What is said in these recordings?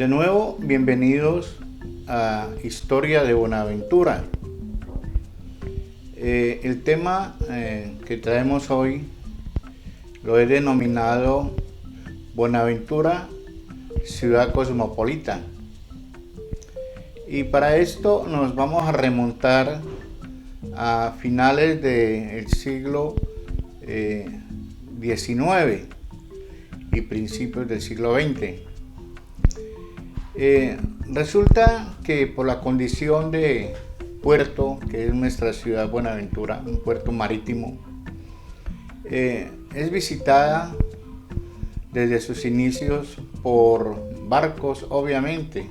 De nuevo, bienvenidos a Historia de Buenaventura. El tema que traemos hoy lo he denominado Buenaventura, ciudad cosmopolita. Y para esto nos vamos a remontar a finales del siglo XIX y principios del siglo XX. Resulta que por la condición de puerto, que es nuestra ciudad Buenaventura, un puerto marítimo, es visitada desde sus inicios por barcos, obviamente.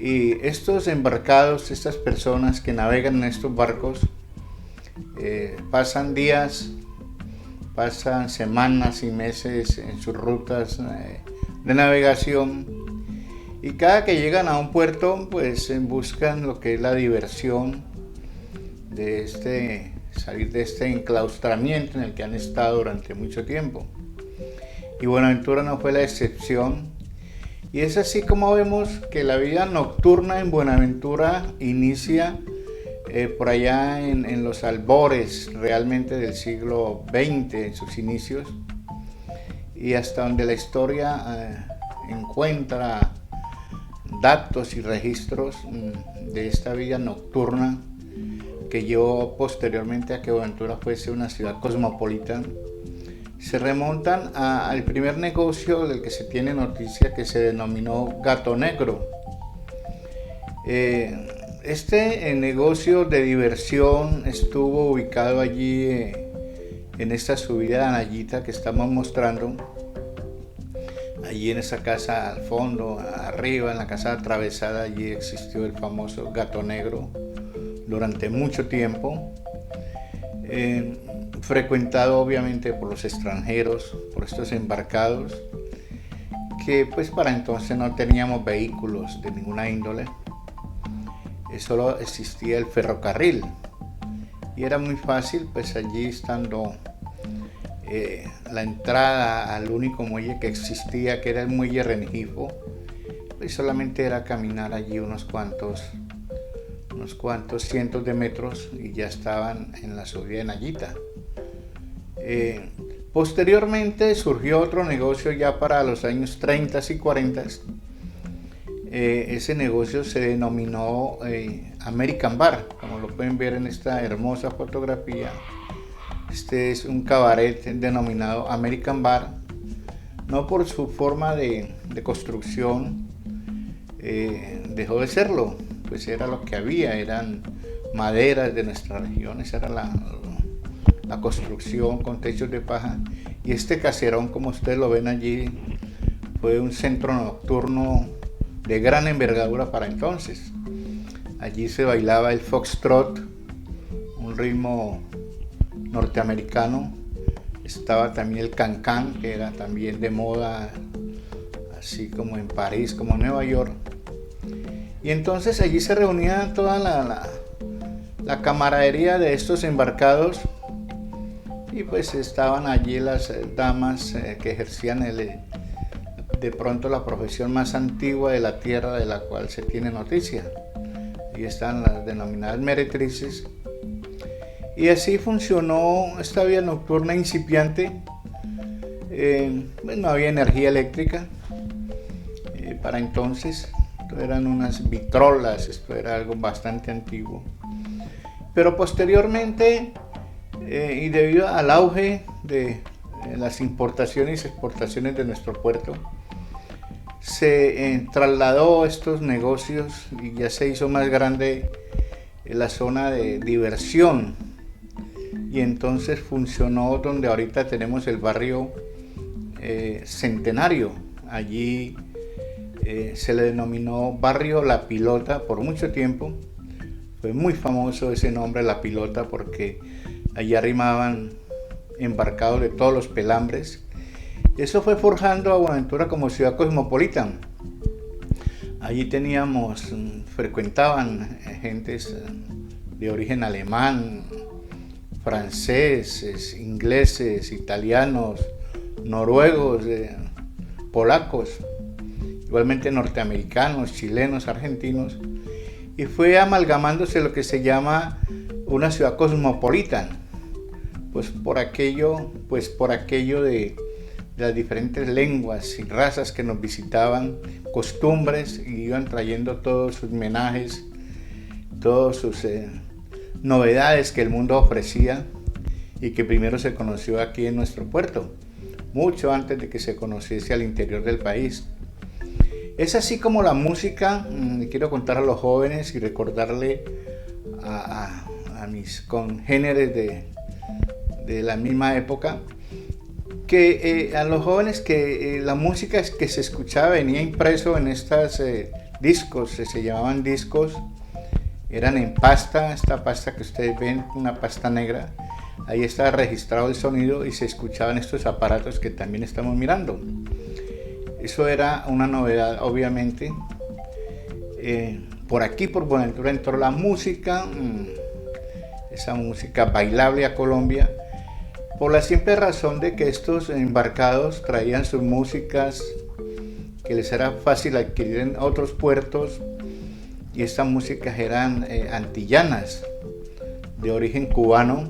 Y estos embarcados, estas personas que navegan en estos barcos, pasan días, pasan semanas y meses en sus rutas de navegación. Y cada que llegan a un puerto, pues buscan lo que es la diversión de salir de este enclaustramiento en el que han estado durante mucho tiempo. Y Buenaventura no fue la excepción. Y es así como vemos que la vida nocturna en Buenaventura inicia por allá en los albores realmente del siglo XX, en sus inicios, y hasta donde la historia encuentra datos y registros de esta vida nocturna que llevó posteriormente a que Buenaventura fuese una ciudad cosmopolita. Se remontan al primer negocio del que se tiene noticia, que se denominó Gato Negro. Este negocio de diversión estuvo ubicado allí en esta subida de Anayita que estamos mostrando. Allí en esa casa al fondo, arriba, en la casa atravesada, allí existió el famoso Gato Negro durante mucho tiempo. Frecuentado obviamente por los extranjeros, por estos embarcados, que pues para entonces no teníamos vehículos de ninguna índole, solo existía el ferrocarril y era muy fácil, pues allí estando la entrada al único muelle que existía, que era el muelle Rengifo, pues solamente era caminar allí unos cuantos cientos de metros y ya estaban en la subida de Nayita. Posteriormente surgió otro negocio ya para los años 30 y 40. Ese negocio se denominó American Bar, como lo pueden ver en esta hermosa fotografía. Este es un cabaret denominado American Bar, no por su forma de construcción dejó de serlo, pues era lo que había, eran maderas de nuestra región, esa era la construcción con techos de paja. Y este caserón, como ustedes lo ven allí, fue un centro nocturno de gran envergadura para entonces. Allí se bailaba el foxtrot, un ritmo norteamericano. Estaba también el cancán, que era también de moda, así como en París, como en Nueva York. Y entonces allí se reunía toda la camaradería de estos embarcados, y pues estaban allí las damas que ejercían de pronto la profesión más antigua de la tierra de la cual se tiene noticia. Allí están las denominadas meretrices. Y así funcionó esta vida nocturna incipiente. No había energía eléctrica para entonces. Esto eran unas vitrolas, esto era algo bastante antiguo. Pero posteriormente, y debido al auge de las importaciones y exportaciones de nuestro puerto, se trasladó estos negocios y ya se hizo más grande la zona de diversión. Y entonces funcionó donde ahorita tenemos el barrio Centenario. Allí se le denominó barrio La Pilota por mucho tiempo. Fue muy famoso ese nombre, La Pilota, porque allí arrimaban embarcados de todos los pelambres. Eso fue forjando a Buenaventura como ciudad cosmopolita. Allí frecuentaban gentes de origen alemán, franceses, ingleses, italianos, noruegos, polacos. igualmente norteamericanos, chilenos, argentinos, y fue amalgamándose lo que se llama una ciudad cosmopolita, pues por aquello de las diferentes lenguas y razas que nos visitaban, costumbres, y iban trayendo todos sus menajes, todas sus novedades que el mundo ofrecía y que primero se conoció aquí en nuestro puerto, mucho antes de que se conociese al interior del país. Es así como la música, quiero contar a los jóvenes y recordarle a mis congéneres de la misma época, que a los jóvenes que la música que se escuchaba venía impreso en estas discos, se llamaban discos, eran en pasta, esta pasta que ustedes ven, una pasta negra, ahí estaba registrado el sonido y se escuchaban estos aparatos que también estamos mirando. Eso era una novedad, obviamente. Por aquí, por Buenaventura, entró la música, esa música bailable a Colombia, por la simple razón de que estos embarcados traían sus músicas que les era fácil adquirir en otros puertos, y estas músicas eran antillanas, de origen cubano.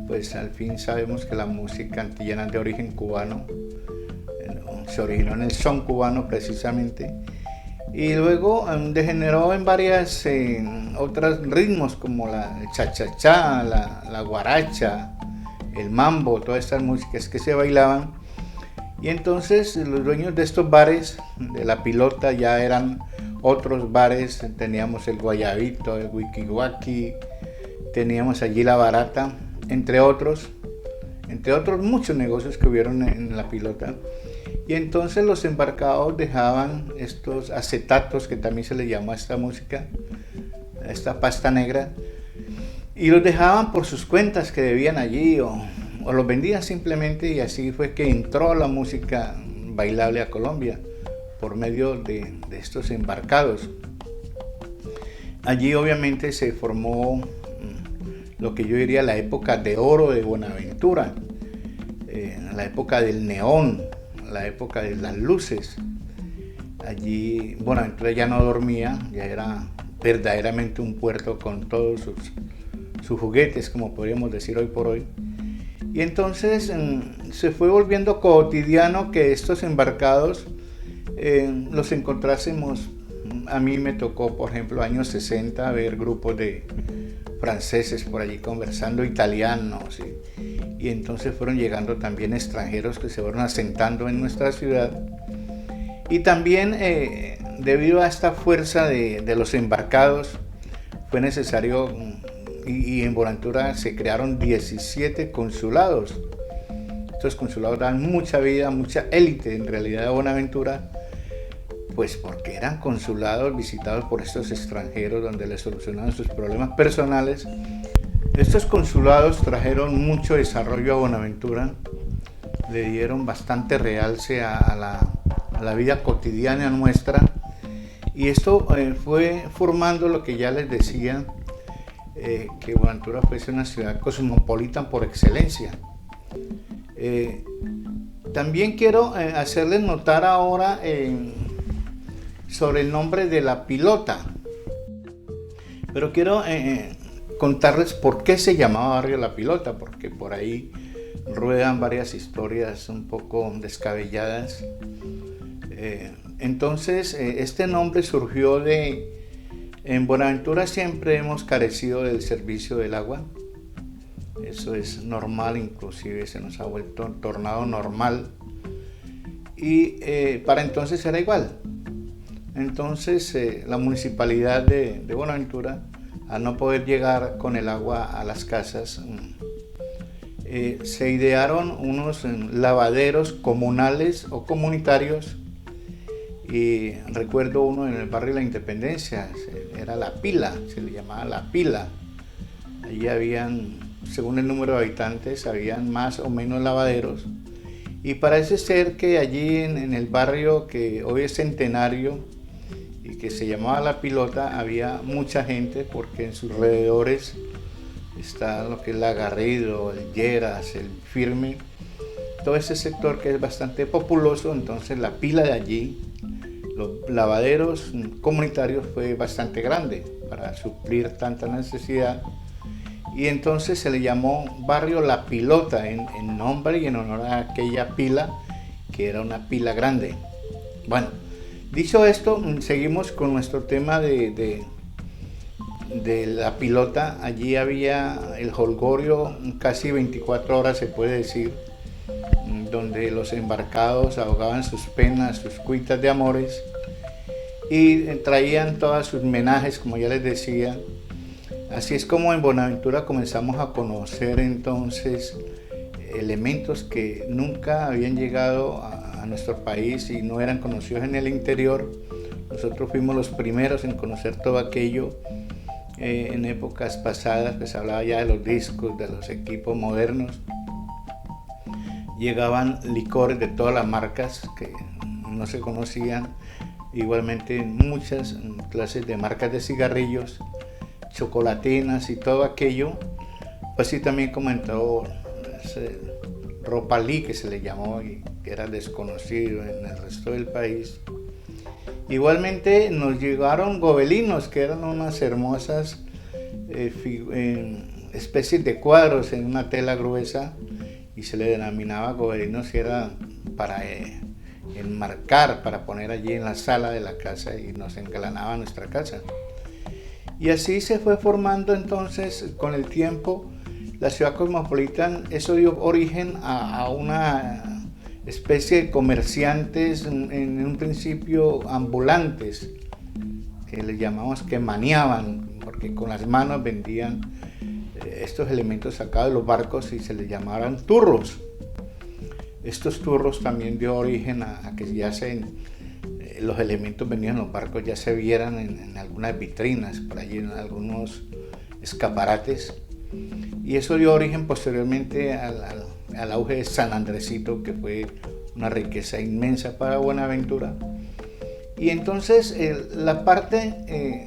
Pues al fin sabemos que la música antillana es de origen cubano, se originó en el son cubano precisamente, y luego degeneró en varias otros ritmos como la cha-cha-cha, la guaracha, el mambo, todas estas músicas que se bailaban. Y entonces los dueños de estos bares, de La Pilota, ya eran otros bares. Teníamos el Guayabito, el Wikiwaki, teníamos allí La Barata, entre otros muchos negocios que hubieron en La Pilota. Y entonces los embarcados dejaban estos acetatos, que también se le llamó a esta música, a esta pasta negra, y los dejaban por sus cuentas que debían allí, o los vendían simplemente, y así fue que entró la música bailable a Colombia por medio de estos embarcados. Allí obviamente se formó lo que yo diría la época de oro de Buenaventura, la época del neón, la época de las luces. Allí Buenaventura ya no dormía, ya era verdaderamente un puerto con todos sus juguetes, como podríamos decir hoy por hoy. Y entonces se fue volviendo cotidiano que estos embarcados los encontrásemos. A mí me tocó, por ejemplo, años 60, ver grupos de franceses por allí conversando italianos, y entonces fueron llegando también extranjeros que se fueron asentando en nuestra ciudad. Y también debido a esta fuerza de los embarcados fue necesario, y en Buenaventura se crearon 17 consulados. Estos consulados dan mucha vida, mucha élite en realidad de Buenaventura, pues porque eran consulados visitados por estos extranjeros donde les solucionaban sus problemas personales. Estos consulados trajeron mucho desarrollo a Buenaventura, le dieron bastante realce a la vida cotidiana nuestra, y esto fue formando lo que ya les decía, que Buenaventura fuese una ciudad cosmopolita por excelencia. También quiero hacerles notar ahora sobre el nombre de La Pilota, pero quiero contarles por qué se llamaba barrio La Pilota, porque por ahí ruedan varias historias un poco descabelladas. Entonces este nombre surgió en Buenaventura siempre hemos carecido del servicio del agua. Eso es normal, inclusive se nos ha tornado normal, y para entonces era igual. Entonces la municipalidad de Buenaventura, al no poder llegar con el agua a las casas, se idearon unos lavaderos comunales o comunitarios, y recuerdo uno en el barrio de la Independencia, era La Pila, se le llamaba La Pila. Allí habían, según el número de habitantes, habían más o menos lavaderos, y parece ser que allí en el barrio que hoy es Centenario y que se llamaba La Pilota había mucha gente, porque en sus alrededores está lo que es La Garrido, el Lleras, el Firme, todo ese sector que es bastante populoso. Entonces La Pila de allí los lavaderos comunitarios fue bastante grande para suplir tanta necesidad, y entonces se le llamó barrio La Pilota en nombre y en honor a aquella pila, que era una pila grande. Bueno, dicho esto, seguimos con nuestro tema de La Pilota. Allí había el jolgorio casi 24 horas, se puede decir, donde los embarcados ahogaban sus penas, sus cuitas de amores, y traían todas sus menajes, como ya les decía. Así es como en Buenaventura comenzamos a conocer entonces elementos que nunca habían llegado a nuestro país y no eran conocidos en el interior. Nosotros fuimos los primeros en conocer todo aquello. En épocas pasadas pues hablaba ya de los discos, de los equipos modernos. Llegaban licores de todas las marcas que no se conocían, igualmente muchas clases de marcas de cigarrillos, chocolatinas y todo aquello. Pues sí, también comentó Ropalí, que se le llamó y que era desconocido en el resto del país. Igualmente nos llegaron gobelinos, que eran unas hermosas especies de cuadros en una tela gruesa, y se le denominaba gobelinos, y era para enmarcar, para poner allí en la sala de la casa, y nos engalanaba nuestra casa. Y así se fue formando entonces con el tiempo la ciudad cosmopolita. Eso dio origen a una especie de comerciantes, en un principio ambulantes, que les llamamos, que maniaban, porque con las manos vendían estos elementos sacados de los barcos y se les llamaban turros. Estos turros también dio origen a que ya los elementos vendidos en los barcos ya se vieran en algunas vitrinas, por allí en algunos escaparates, y eso dio origen posteriormente al auge de San Andresito, que fue una riqueza inmensa para Buenaventura. Y entonces la parte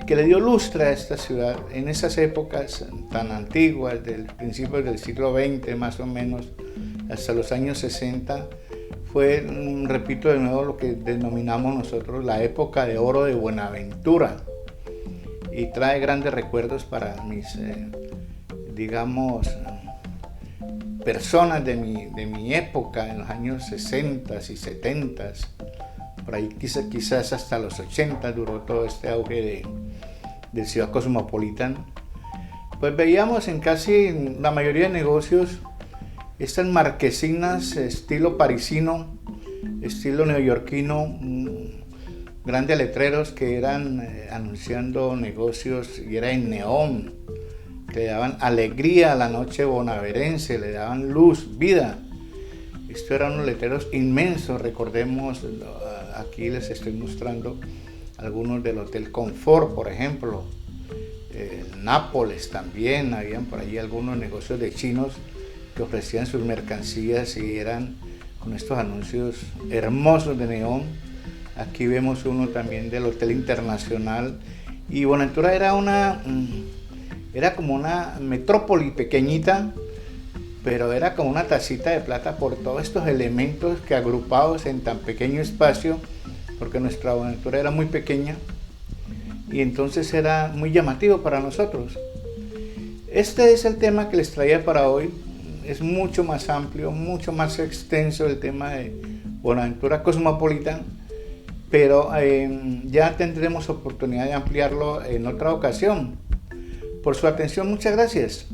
que le dio lustre a esta ciudad en esas épocas tan antiguas, del principio del siglo XX más o menos, hasta los años 60, fue, repito de nuevo, lo que denominamos nosotros la época de oro de Buenaventura, y trae grandes recuerdos para mis, digamos, personas de mi época, en los años 60 y 70, por ahí quizás hasta los 80 duró todo este auge de ciudad cosmopolita. Pues veíamos en casi la mayoría de negocios estas marquesinas estilo parisino, estilo neoyorquino, grandes letreros que eran anunciando negocios, y era en neón, que le daban alegría a la noche bonaerense, le daban luz, vida. Estos eran unos letreros inmensos. Recordemos, aquí les estoy mostrando algunos del Hotel Confort, por ejemplo, Nápoles también, habían por allí algunos negocios de chinos que ofrecían sus mercancías y eran con estos anuncios hermosos de neón. Aquí vemos uno también del Hotel Internacional, y Buenaventura era como una metrópoli pequeñita, pero era como una tacita de plata por todos estos elementos que, agrupados en tan pequeño espacio, porque nuestra Buenaventura era muy pequeña, y entonces era muy llamativo para nosotros. Este es el tema que les traía para hoy. Es mucho más amplio, mucho más extenso el tema de Buenaventura Cosmopolitan, pero ya tendremos oportunidad de ampliarlo en otra ocasión. Por su atención, muchas gracias.